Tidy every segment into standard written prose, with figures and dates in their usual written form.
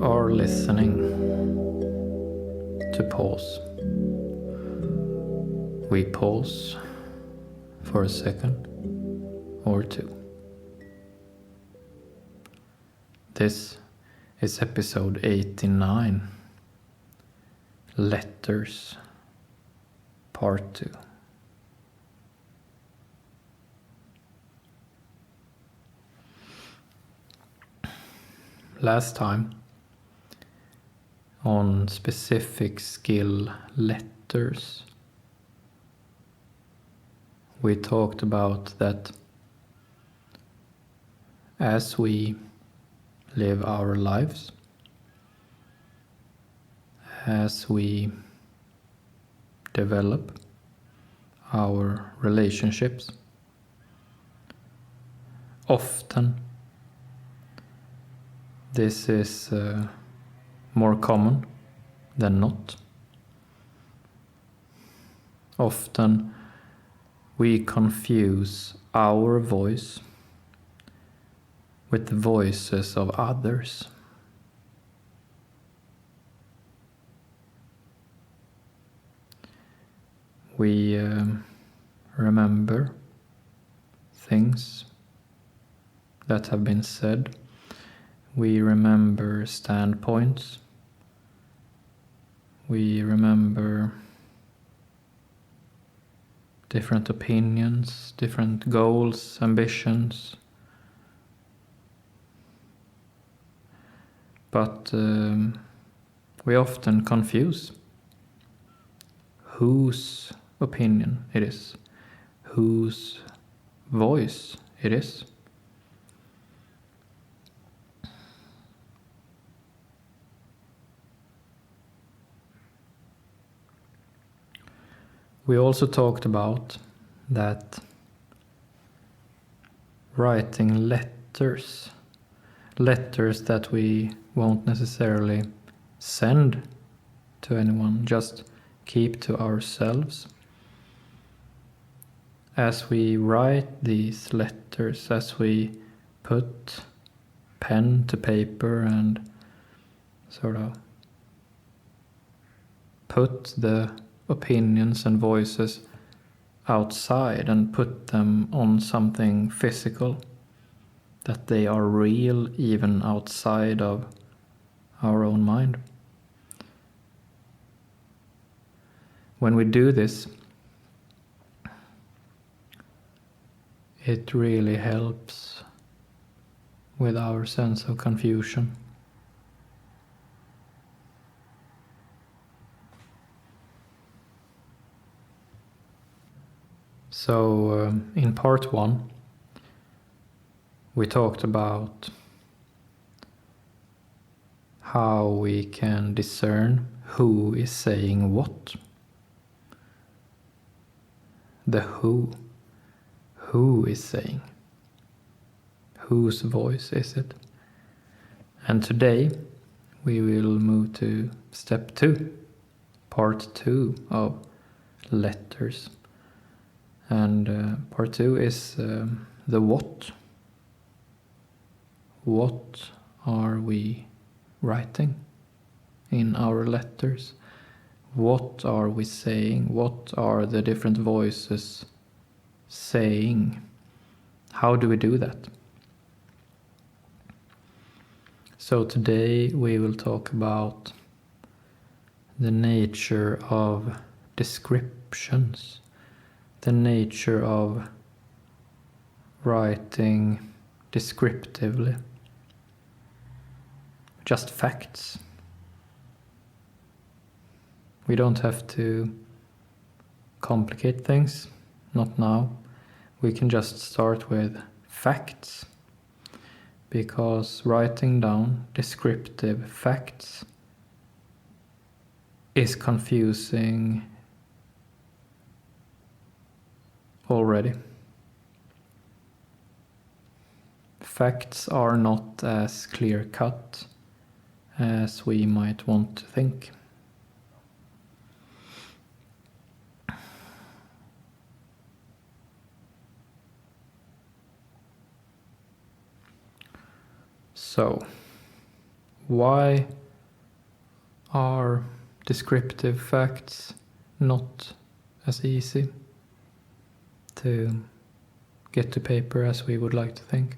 You are listening to pause. We pause for a second or two. This is episode 89, Letters, Part 2. Last time, on specific skill letters, we talked about that as we live our lives, as we develop our relationships, often this is more common than not. Often we confuse our voice with the voices of others. We remember things that have been said. We remember standpoints. We remember different opinions, different goals, ambitions. But we often confuse whose opinion it is, whose voice it is. We also talked about that writing letters that we won't necessarily send to anyone, just keep to ourselves. As we write these letters, as we put pen to paper and sort of put the opinions and voices outside and put them on something physical, that they are real even outside of our own mind. When we do this, it really helps with our sense of confusion. So in part 1, we talked about how we can discern who is saying what. The who is saying. Whose voice is it? And today we will move to step 2, part 2 of letters. And part 2 is the what. What are we writing in our letters? What are we saying? What are the different voices saying? How do we do that? So today we will talk about the nature of descriptions, the nature of writing descriptively. Just facts. We don't have to complicate things, not now. We can just start with facts, because writing down descriptive facts is confusing already. Facts are not as clear-cut as we might want to think. So, why are descriptive facts not as easy to get to paper as we would like to think?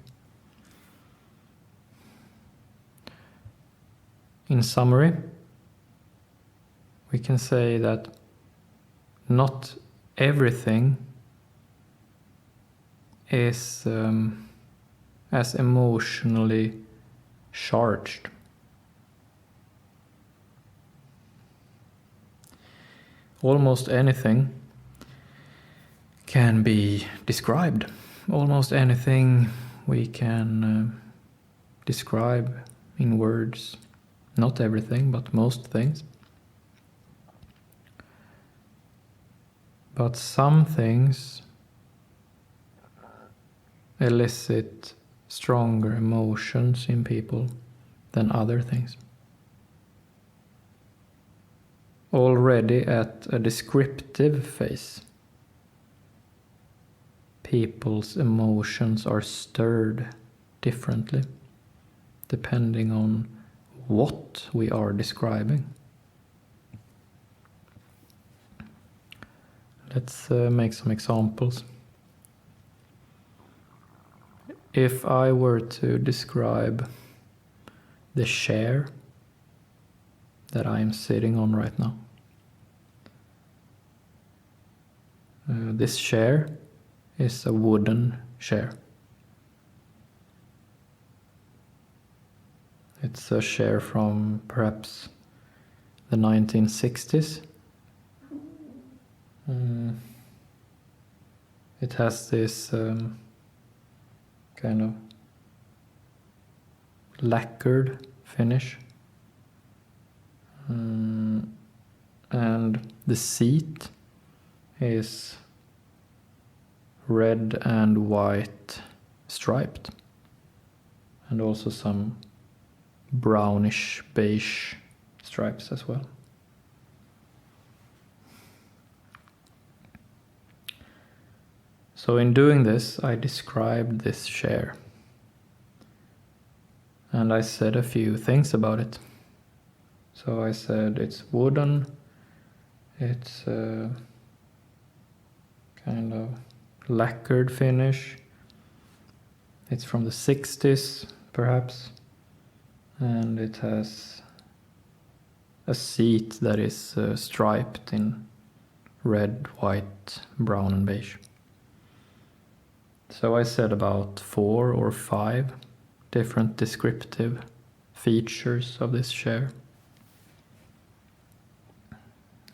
In summary, we can say that not everything is as emotionally charged. Almost anything can be described. Almost anything we can describe in words. Not everything, but most things. But some things elicit stronger emotions in people than other things. Already at a descriptive phase, people's emotions are stirred differently, depending on what we are describing. Let's make some examples. If I were to describe the chair that I am sitting on right now, this chair is a wooden chair. It's a chair from perhaps the 1960s. It has this kind of lacquered finish. And the seat is red and white striped, and also some brownish beige stripes as well. So in doing this, I described this chair, and I said a few things about it. So I said it's wooden, it's a kind of lacquered finish, it's from the 60s perhaps, and it has a seat that is striped in red, white, brown and beige. So I said about 4 or 5 different descriptive features of this chair.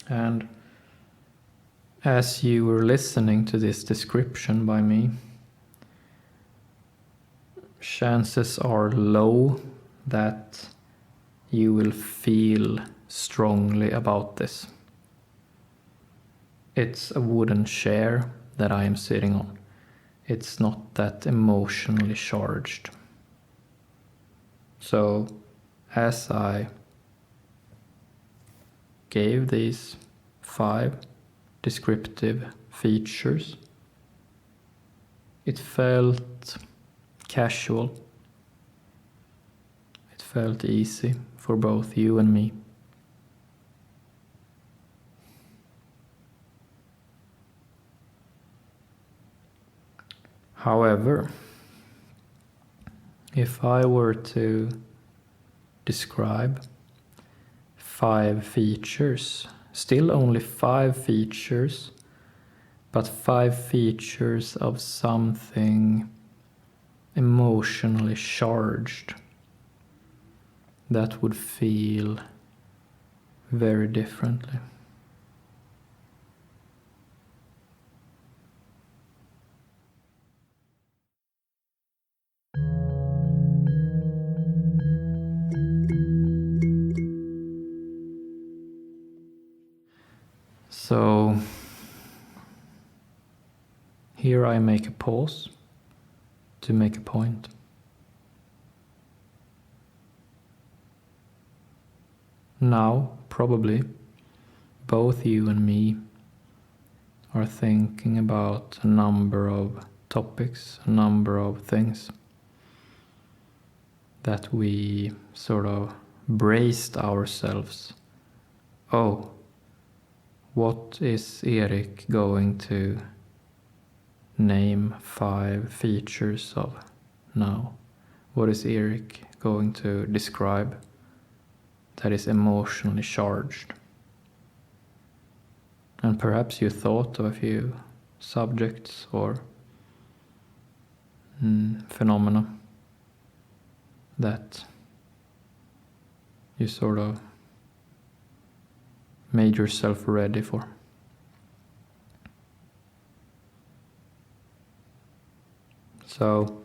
And as you were listening to this description by me, chances are low that you will feel strongly about this. It's a wooden chair that I am sitting on. It's not that emotionally charged. So, as I gave these 5 descriptive features, it felt casual. It felt easy for both you and me. However, if I were to describe 5 features, still only 5 features, but 5 features of something emotionally charged, that would feel very differently. So here I make a pause to make a point. Now, probably, both you and me are thinking about a number of topics, a number of things that we sort of braced ourselves. Oh, what is Erik going to name 5 features of now? What is Erik going to describe that is emotionally charged? And perhaps you thought of a few subjects or phenomena that you sort of made yourself ready for. So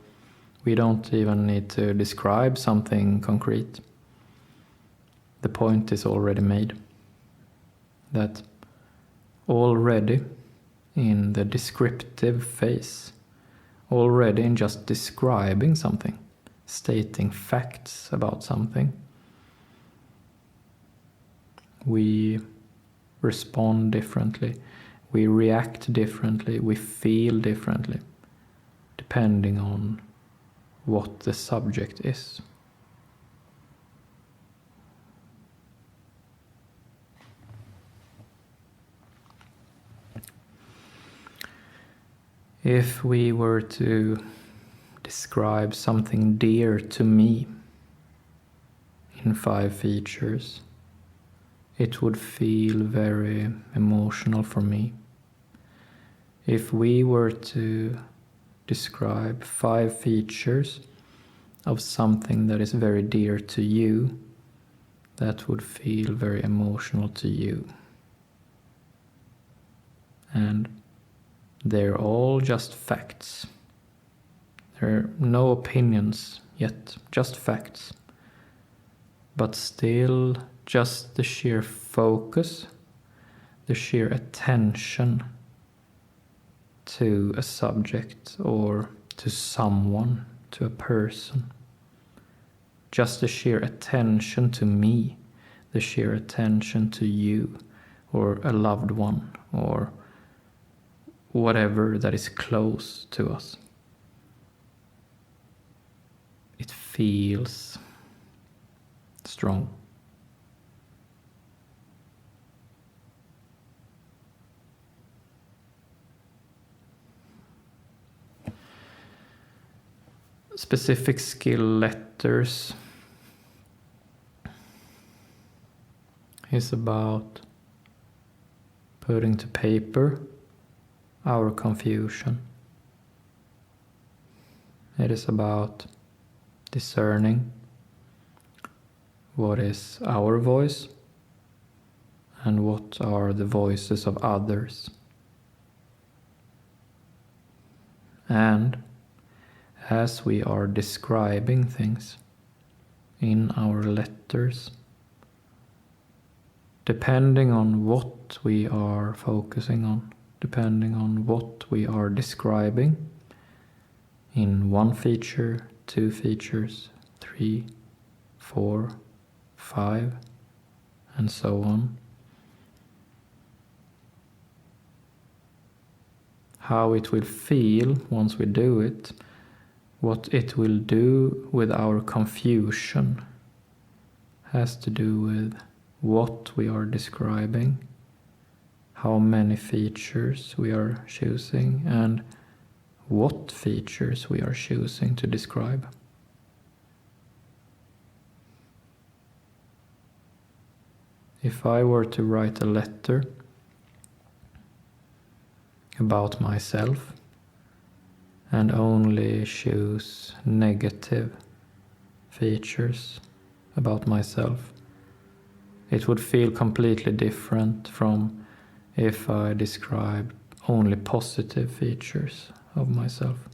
we don't even need to describe something concrete. The point is already made. That already in the descriptive phase, already in just describing something, stating facts about something, we respond differently, we react differently, we feel differently, depending on what the subject is. If we were to describe something dear to me in 5 features, it would feel very emotional for me. If we were to describe 5 features of something that is very dear to you, that would feel very emotional to you. And they're all just facts. There are no opinions yet, just facts. But still, just the sheer focus, the sheer attention to a subject or to someone, to a person. Just the sheer attention to me, the sheer attention to you, or a loved one, or whatever that is close to us. It feels strong. Specific skill letters is about putting to paper our confusion. It is about discerning what is our voice and what are the voices of others. And as we are describing things in our letters, depending on what we are focusing on, depending on what we are describing in 1 feature, 2 features, 3, 4, 5, and so on, how it will feel once we do it, what it will do with our confusion, has to do with what we are describing, how many features we are choosing, and what features we are choosing to describe. If I were to write a letter about myself and only choose negative features about myself, it would feel completely different from if I described only positive features of myself.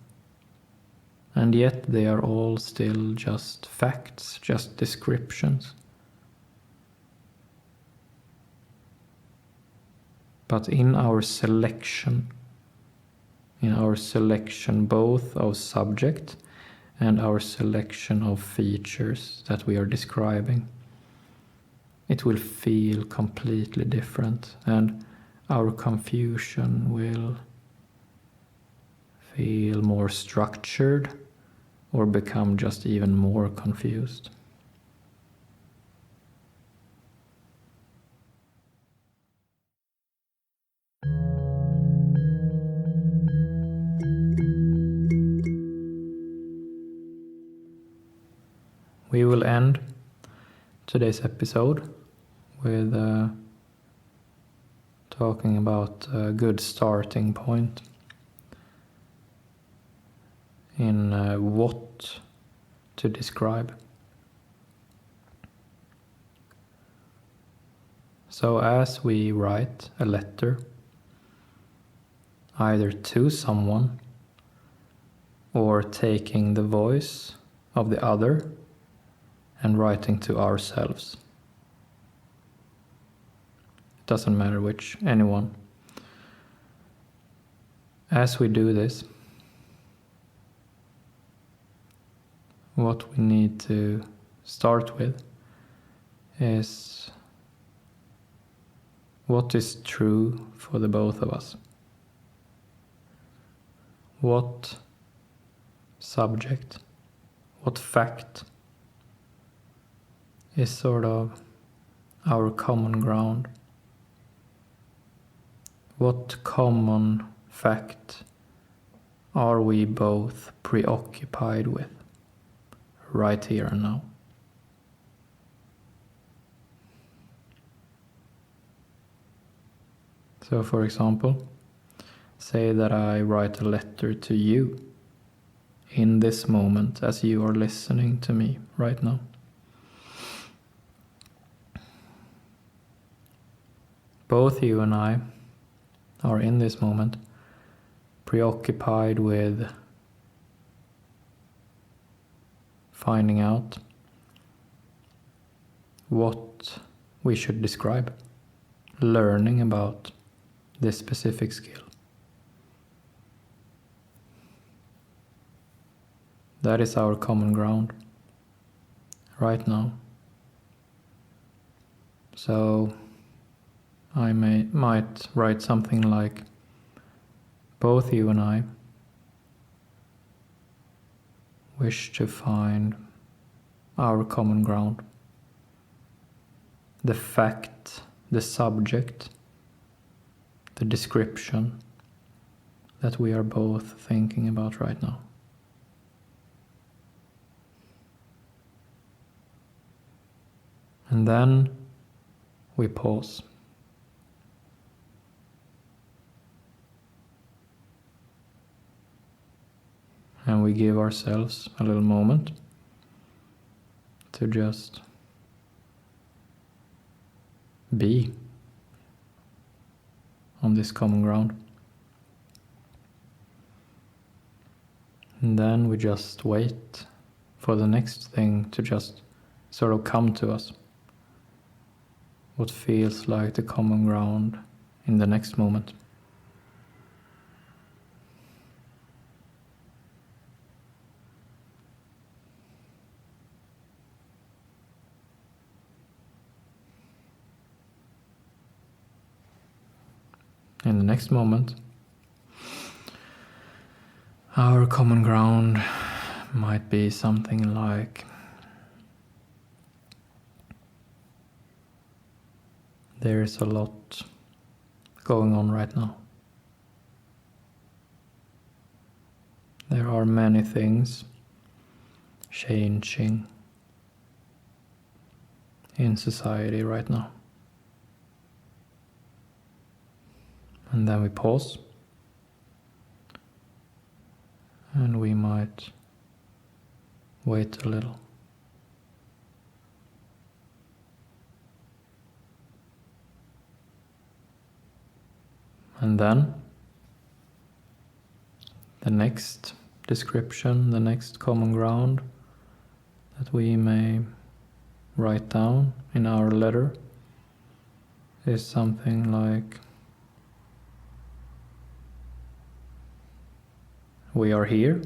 And yet they are all still just facts, just descriptions. But in our selection both of subject and our selection of features that we are describing, it will feel completely different, and our confusion will feel more structured or become just even more confused. we will end today's episode with talking about a good starting point in what to describe. So as we write a letter, either to someone or taking the voice of the other and writing to ourselves. It doesn't matter which, anyone. As we do this, what we need to start with is what is true for the both of us. What subject, what fact is sort of our common ground? What common fact are we both preoccupied with right here and now? So for example, say that I write a letter to you in this moment as you are listening to me right now. Both you and I are in this moment preoccupied with finding out what we should describe, learning about this specific skill. That is our common ground right now. So I might write something like, both you and I wish to find our common ground. The fact, the subject, the description that we are both thinking about right now. And then we pause. And we give ourselves a little moment to just be on this common ground. And then we just wait for the next thing to just sort of come to us. What feels like the common ground in the next moment. In the next moment, our common ground might be something like, there is a lot going on right now. There are many things changing in society right now. And then we pause, and we might wait a little. And then the next description, the next common ground that we may write down in our letter is something like, we are here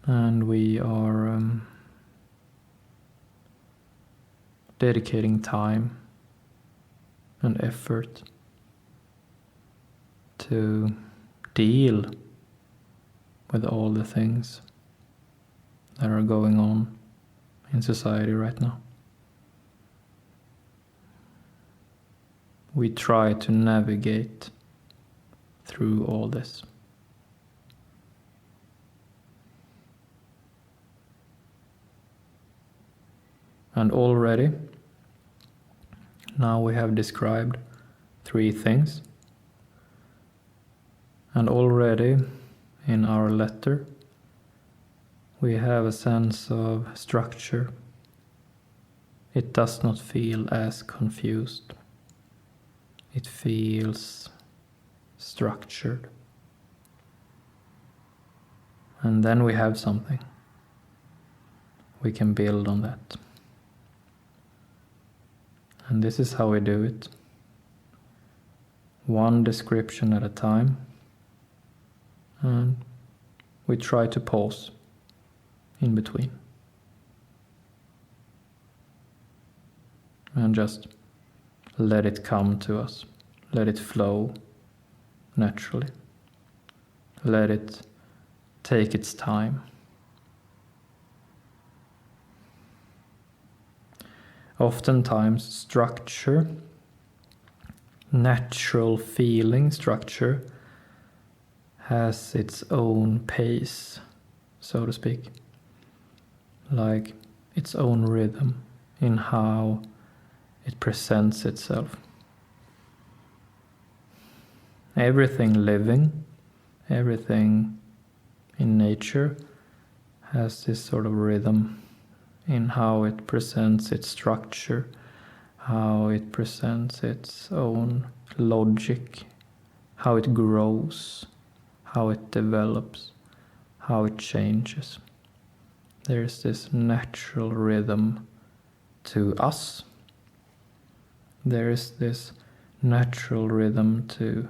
and we are dedicating time and effort to deal with all the things that are going on in society right now. We try to navigate through all this. And already, now we have described 3 things. And already in our letter, we have a sense of structure. It does not feel as confused. It feels structured. And then we have something. We can build on that. And this is how we do it. One description at a time. And we try to pause in between. And just let it come to us. Let it flow naturally. Let it take its time. Oftentimes structure, natural feeling structure, has its own pace, so to speak. Like its own rhythm in how it presents itself. Everything living, everything in nature has this sort of rhythm in how it presents its structure, how it presents its own logic, how it grows, how it develops, how it changes. There's this natural rhythm to us. There is this natural rhythm to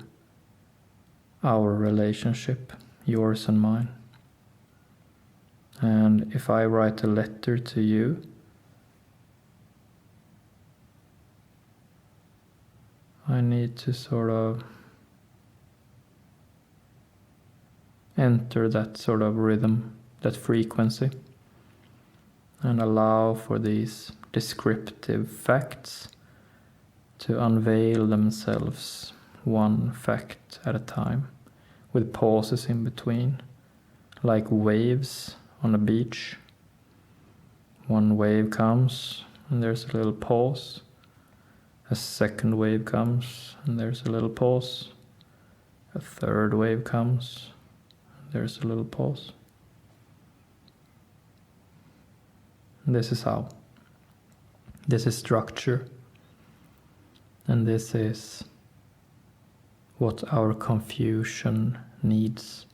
our relationship, yours and mine. And if I write a letter to you, I need to sort of enter that sort of rhythm, that frequency, and allow for these descriptive facts to unveil themselves one fact at a time, with pauses in between, like waves on a beach. One wave comes and there's a little pause. A second wave comes and there's a little pause. A third wave comes, there's a little pause. And this is how. This is structure. And this is what our confusion needs.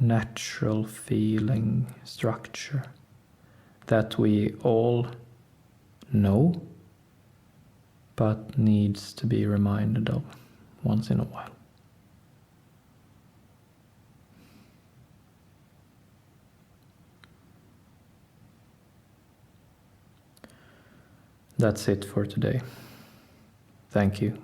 Natural feeling structure that we all know, but needs to be reminded of once in a while. That's it for today. Thank you.